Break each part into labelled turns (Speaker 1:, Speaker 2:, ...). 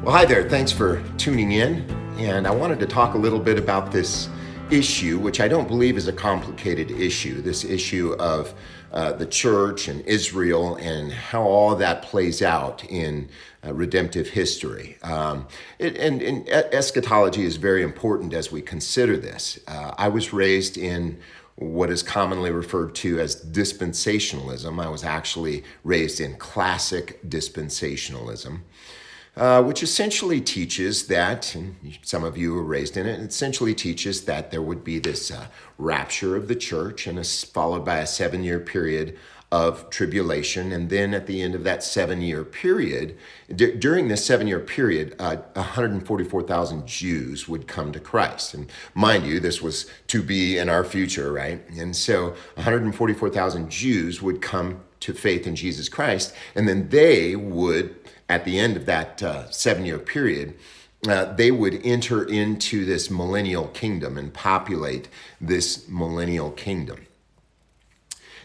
Speaker 1: Well, hi there. Thanks for tuning in. And I wanted to talk a little bit about this issue, which I don't believe is a complicated issue, this issue of the church and Israel and how all that plays out in redemptive history. And eschatology is very important as we consider this. I was raised in what is commonly referred to as dispensationalism. I was actually raised in classic dispensationalism. Which essentially teaches that, and some of you were raised in it, essentially teaches that there would be this rapture of the church and followed by a 7-year period of tribulation. And then at the end of that 7-year period, during this 7-year period, 144,000 Jews would come to Christ. And mind you, this was to be in our future, right? And so 144,000 Jews would come to faith in Jesus Christ, and then they would, at the end of that 7-year period, they would enter into this millennial kingdom and populate this millennial kingdom.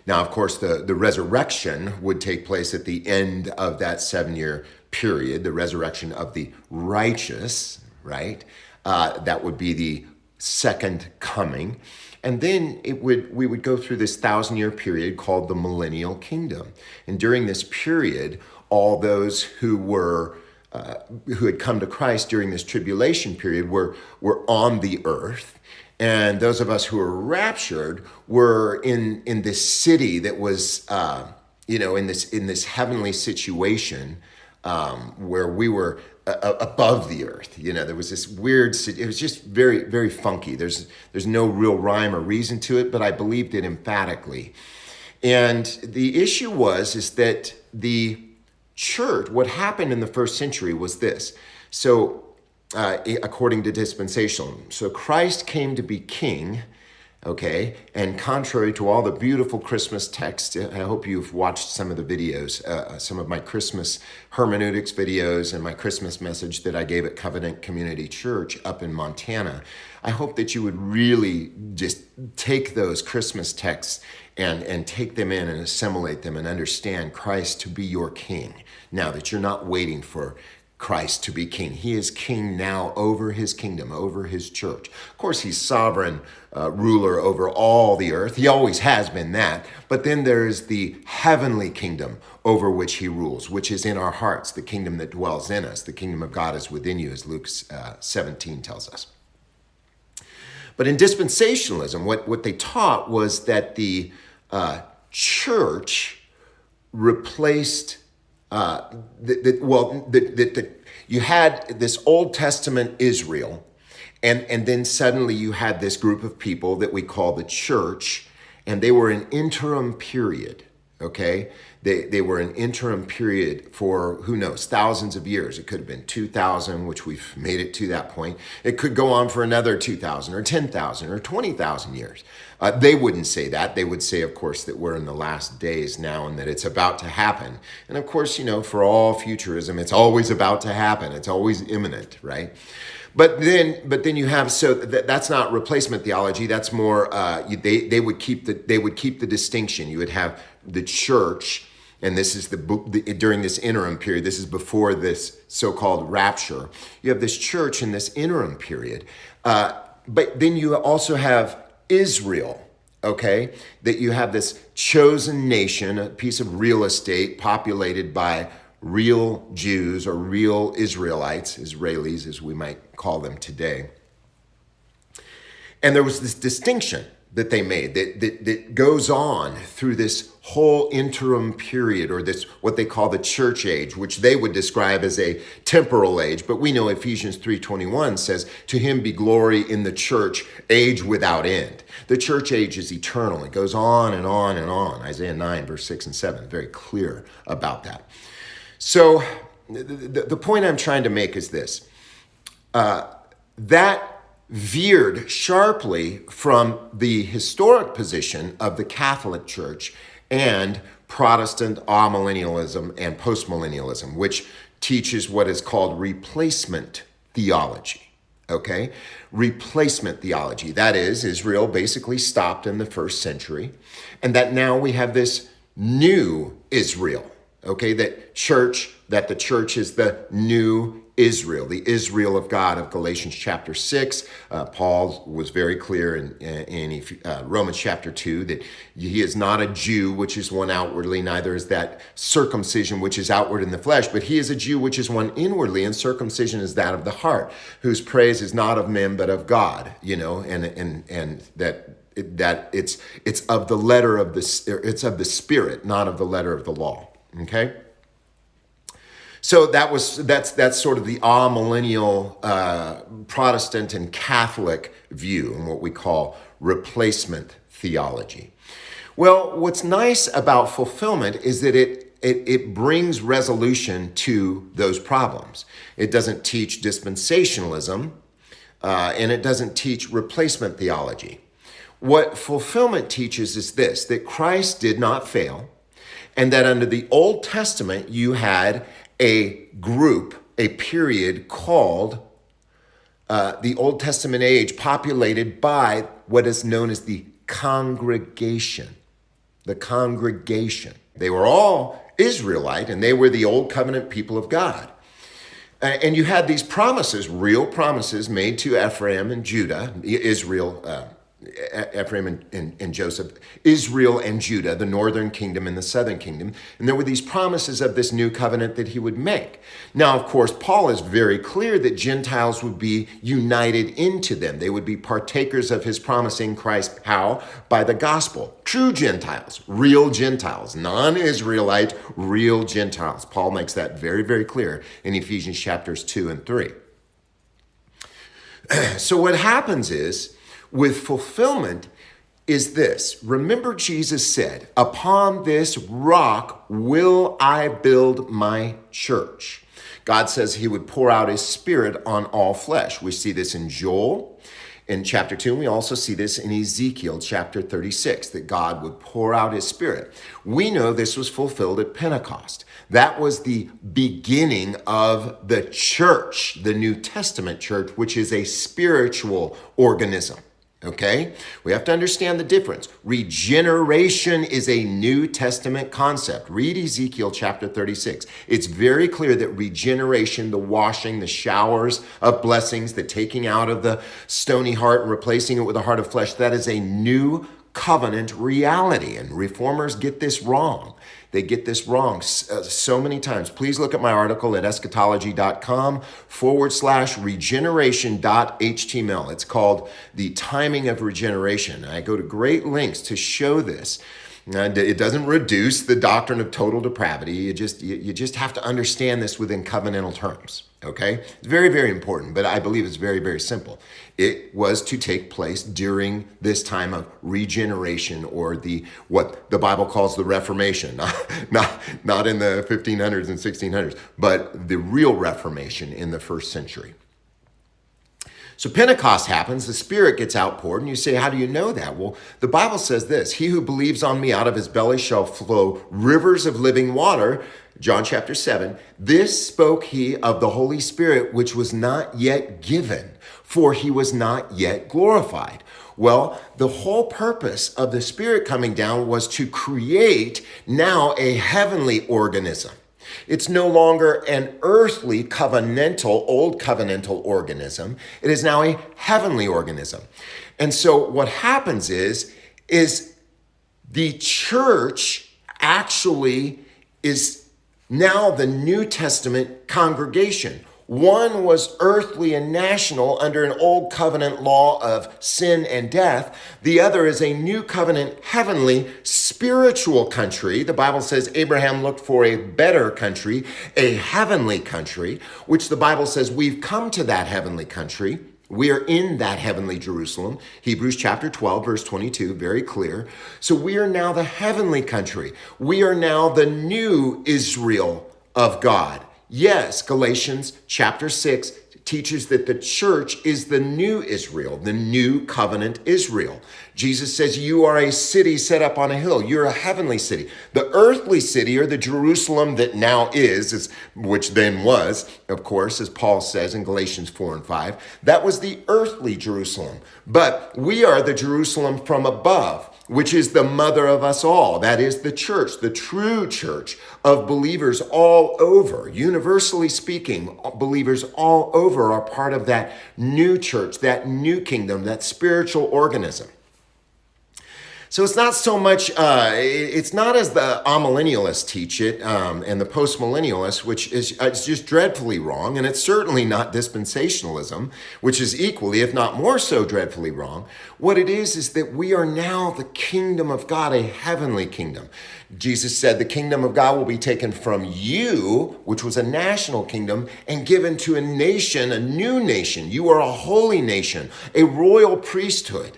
Speaker 1: Now, of course, the resurrection would take place at the end of that 7-year period, the resurrection of the righteous, right? That would be the second coming. And then we would go through this 1,000-year period called the millennial kingdom. And during this period, all those who had come to Christ during this tribulation period were on the earth. And those of us who were raptured were in this city that was, in this heavenly situation where we were above the earth. There was this weird, it was just very, very funky. There's no real rhyme or reason to it, but I believed it emphatically. And the issue is that the church, what happened in the first century was this. So according to dispensationalism, so Christ came to be king, okay, and contrary to all the beautiful Christmas texts, I hope you've watched some of the videos, some of my Christmas hermeneutics videos and my Christmas message that I gave at Covenant Community Church up in Montana. I hope that you would really just take those Christmas texts and take them in and assimilate them and understand Christ to be your king. Now that you're not waiting for Christ to be king. He is king now over his kingdom, over his church. Of course, he's sovereign ruler over all the earth. He always has been that. But then there is the heavenly kingdom over which he rules, which is in our hearts, the kingdom that dwells in us. The kingdom of God is within you, as Luke 17 tells us. But in dispensationalism, what they taught was that the church replaced you had this Old Testament Israel, and then suddenly you had this group of people that we call the church, and they were an interim period, okay? They were an interim period for, who knows, thousands of years. It could have been 2,000, which we've made it to that point. It could go on for another 2,000 or 10,000 or 20,000 years. They wouldn't say that. They would say, of course, that we're in the last days now and that it's about to happen. And of course, for all futurism, it's always about to happen. It's always imminent, right? But then you have, so that's not replacement theology. That's more they would keep the distinction. You would have the church, and this is during this interim period. This is before this so-called rapture. You have this church in this interim period, but then you also have Israel. Okay, that you have this chosen nation, a piece of real estate populated by real Jews or real Israelites, Israelis as we might call them today. And there was this distinction that they made that goes on through this whole interim period, or this what they call the church age, which they would describe as a temporal age. But we know Ephesians 3:21 says, "To him be glory in the church, age without end." The church age is eternal. It goes on and on and on. Isaiah 9, verse 6 and 7, very clear about that. So the point I'm trying to make is this. That veered sharply from the historic position of the Catholic Church and Protestant amillennialism and postmillennialism, which teaches what is called replacement theology. Okay? Replacement theology. That is, Israel basically stopped in the first century, and that now we have this new Israel. Okay, that the church is the new Israel, the Israel of God of Galatians chapter 6. Paul was very clear in Romans chapter 2 that he is not a Jew, which is one outwardly, neither is that circumcision, which is outward in the flesh, but he is a Jew, which is one inwardly, and circumcision is that of the heart, whose praise is not of men, but of God, and that it's of the letter of it's of the Spirit, not of the letter of the law. Okay, so that's sort of the amillennial Protestant and Catholic view, and what we call replacement theology. Well, what's nice about fulfillment is that it brings resolution to those problems. It doesn't teach dispensationalism, and it doesn't teach replacement theology. What fulfillment teaches is this: that Christ did not fail, and that under the Old Testament, you had a group, a period called the Old Testament age, populated by what is known as the congregation. The congregation. They were all Israelite, and they were the Old Covenant people of God. And you had these promises, real promises made to Ephraim and Judah, Ephraim and Joseph, Israel and Judah, the northern kingdom and the southern kingdom. And there were these promises of this new covenant that he would make. Now, of course, Paul is very clear that Gentiles would be united into them. They would be partakers of his promise in Christ. How? By the gospel. True Gentiles, real Gentiles, non-Israelite, real Gentiles. Paul makes that very, very clear in Ephesians chapters 2 and 3. So what happens is, with fulfillment is this. Remember, Jesus said, "Upon this rock will I build my church." God says he would pour out his Spirit on all flesh. We see this in Joel in chapter 2, and we also see this in Ezekiel chapter 36, that God would pour out his Spirit. We know this was fulfilled at Pentecost. That was the beginning of the church, the New Testament church, which is a spiritual organism. Okay? We have to understand the difference. Regeneration is a New Testament concept. Read Ezekiel chapter 36. It's very clear that regeneration, the washing, the showers of blessings, the taking out of the stony heart and replacing it with a heart of flesh, that is a new covenant reality. And reformers get this wrong. They get this wrong so many times. Please look at my article at eschatology.com/regeneration.html. It's called The Timing of Regeneration. I go to great lengths to show this. And it doesn't reduce the doctrine of total depravity. You just have to understand this within covenantal terms. Okay? It's very, very important, but I believe it's very, very simple. It was to take place during this time of regeneration, or what the Bible calls the Reformation, not in the 1500s and 1600s, but the real Reformation in the first century. So Pentecost happens, the Spirit gets outpoured, and you say, how do you know that? Well, the Bible says this: "He who believes on me, out of his belly shall flow rivers of living water." John chapter 7, "This spoke he of the Holy Spirit, which was not yet given, for he was not yet glorified." Well, the whole purpose of the Spirit coming down was to create now a heavenly organism. It's no longer an earthly covenantal, old covenantal organism. It is now a heavenly organism. And so what happens is the church actually is now the New Testament congregation. One was earthly and national under an old covenant law of sin and death. The other is a new covenant, heavenly, spiritual country. The Bible says Abraham looked for a better country, a heavenly country, which the Bible says we've come to that heavenly country. We are in that heavenly Jerusalem. Hebrews chapter 12, verse 22, very clear. So we are now the heavenly country. We are now the new Israel of God. Yes, Galatians chapter 6 teaches that the church is the new Israel, the new covenant Israel. Jesus says, you are a city set up on a hill. You're a heavenly city. The earthly city, or the Jerusalem that now is, which then was, of course, as Paul says in Galatians 4 and 5, that was the earthly Jerusalem. But we are the Jerusalem from above. which is the mother of us all. That is the church, the true church of believers all over. Universally speaking, believers all over are part of that new church, that new kingdom, that spiritual organism. So it's not so much, it's not as the amillennialists teach it and the postmillennialists, which is it's just dreadfully wrong. And it's certainly not dispensationalism, which is equally, if not more so, dreadfully wrong. What it is that we are now the kingdom of God, a heavenly kingdom. Jesus said the kingdom of God will be taken from you, which was a national kingdom, and given to a nation, a new nation. You are a holy nation, a royal priesthood.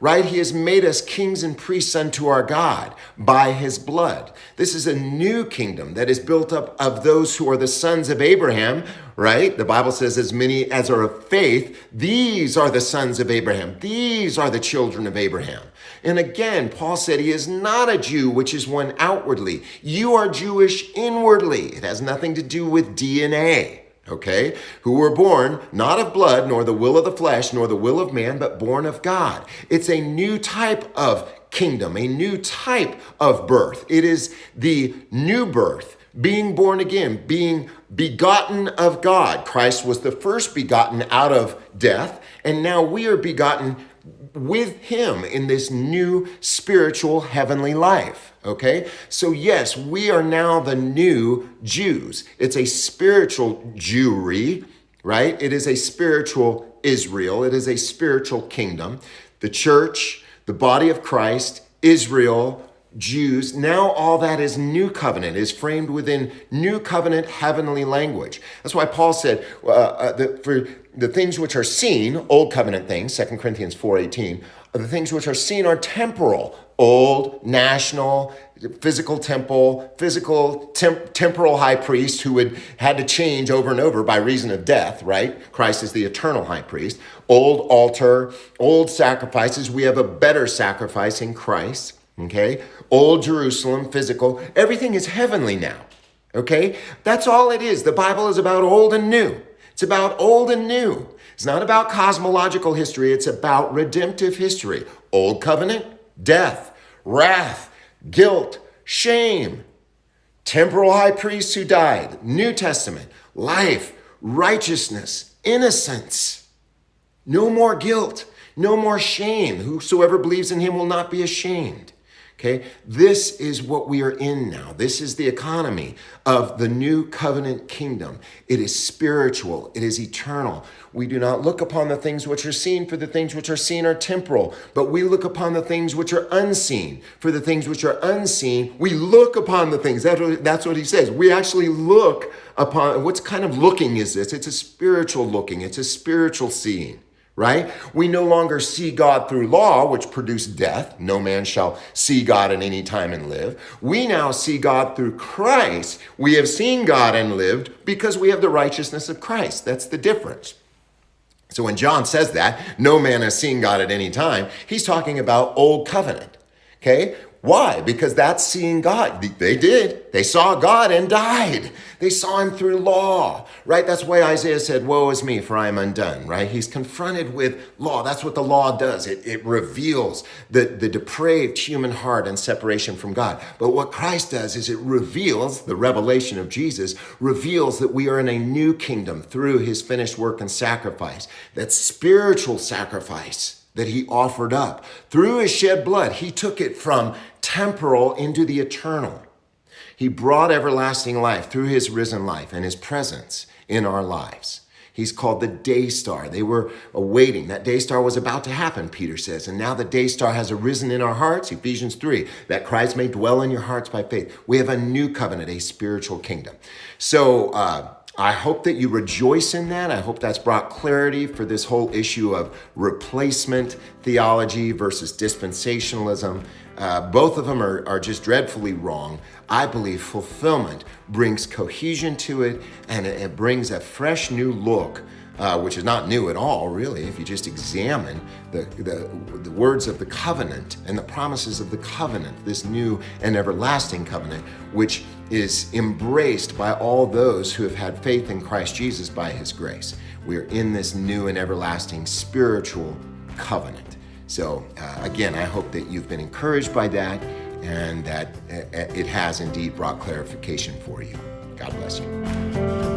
Speaker 1: Right? He has made us kings and priests unto our God by his blood. This is a new kingdom that is built up of those who are the sons of Abraham, right? The Bible says as many as are of faith, these are the sons of Abraham. These are the children of Abraham. And again, Paul said he is not a Jew, which is one outwardly. You are Jewish inwardly. It has nothing to do with DNA. Okay, who were born not of blood, nor the will of the flesh, nor the will of man, but born of God. It's a new type of kingdom, a new type of birth. It is the new birth, being born again, being begotten of God. Christ was the first begotten out of death, and now we are begotten with him in this new spiritual heavenly life. Okay, so yes, we are now the new Jews. It's a spiritual Jewry, right? It is a spiritual Israel. It is a spiritual kingdom. The church, the body of Christ, Israel, Jews, now all that is new covenant, is framed within new covenant heavenly language. That's why Paul said, for the things which are seen, old covenant things, 2 Corinthians 4:18, the things which are seen are temporal, old, national, physical temple, temporal high priest who had to change over and over by reason of death, right? Christ is the eternal high priest. Old altar, old sacrifices. We have a better sacrifice in Christ, okay? Old Jerusalem, physical. Everything is heavenly now, okay? That's all it is. The Bible is about old and new. It's about old and new. It's not about cosmological history. It's about redemptive history. Old covenant, death, wrath, guilt, shame. Temporal high priests who died. New Testament, life, righteousness, innocence. No more guilt, no more shame. Whosoever believes in him will not be ashamed. Okay, this is what we are in now. This is the economy of the new covenant kingdom. It is spiritual. It is eternal. We do not look upon the things which are seen, for the things which are seen are temporal, but we look upon the things which are unseen. For the things which are unseen, we look upon the things. That's what he says. We actually look upon, what kind of looking is this? It's a spiritual looking. It's a spiritual seeing. Right? We no longer see God through law, which produced death. No man shall see God at any time and live. We now see God through Christ. We have seen God and lived because we have the righteousness of Christ. That's the difference. So when John says that, no man has seen God at any time, he's talking about old covenant. Okay? Why? Because that's seeing God. They did. They saw God and died. They saw him through law, right? That's why Isaiah said, woe is me, for I am undone, right? He's confronted with law. That's what the law does. It reveals the depraved human heart and separation from God. But what Christ does is it reveals, the revelation of Jesus, reveals that we are in a new kingdom through his finished work and sacrifice. That spiritual sacrifice that he offered up. Through his shed blood, he took it from temporal into the eternal. He brought everlasting life through his risen life and his presence in our lives. He's called the day star. They were awaiting. That day star was about to happen, Peter says. And now the day star has arisen in our hearts, Ephesians 3, that Christ may dwell in your hearts by faith. We have a new covenant, a spiritual kingdom. So I hope that you rejoice in that. I hope that's brought clarity for this whole issue of replacement theology versus dispensationalism. Both of them are just dreadfully wrong. I believe fulfillment brings cohesion to it, and it brings a fresh new look, which is not new at all, really, if you just examine the words of the covenant and the promises of the covenant, this new and everlasting covenant, which is embraced by all those who have had faith in Christ Jesus by his grace. We are in this new and everlasting spiritual covenant. So again, I hope that you've been encouraged by that and that it has indeed brought clarification for you. God bless you.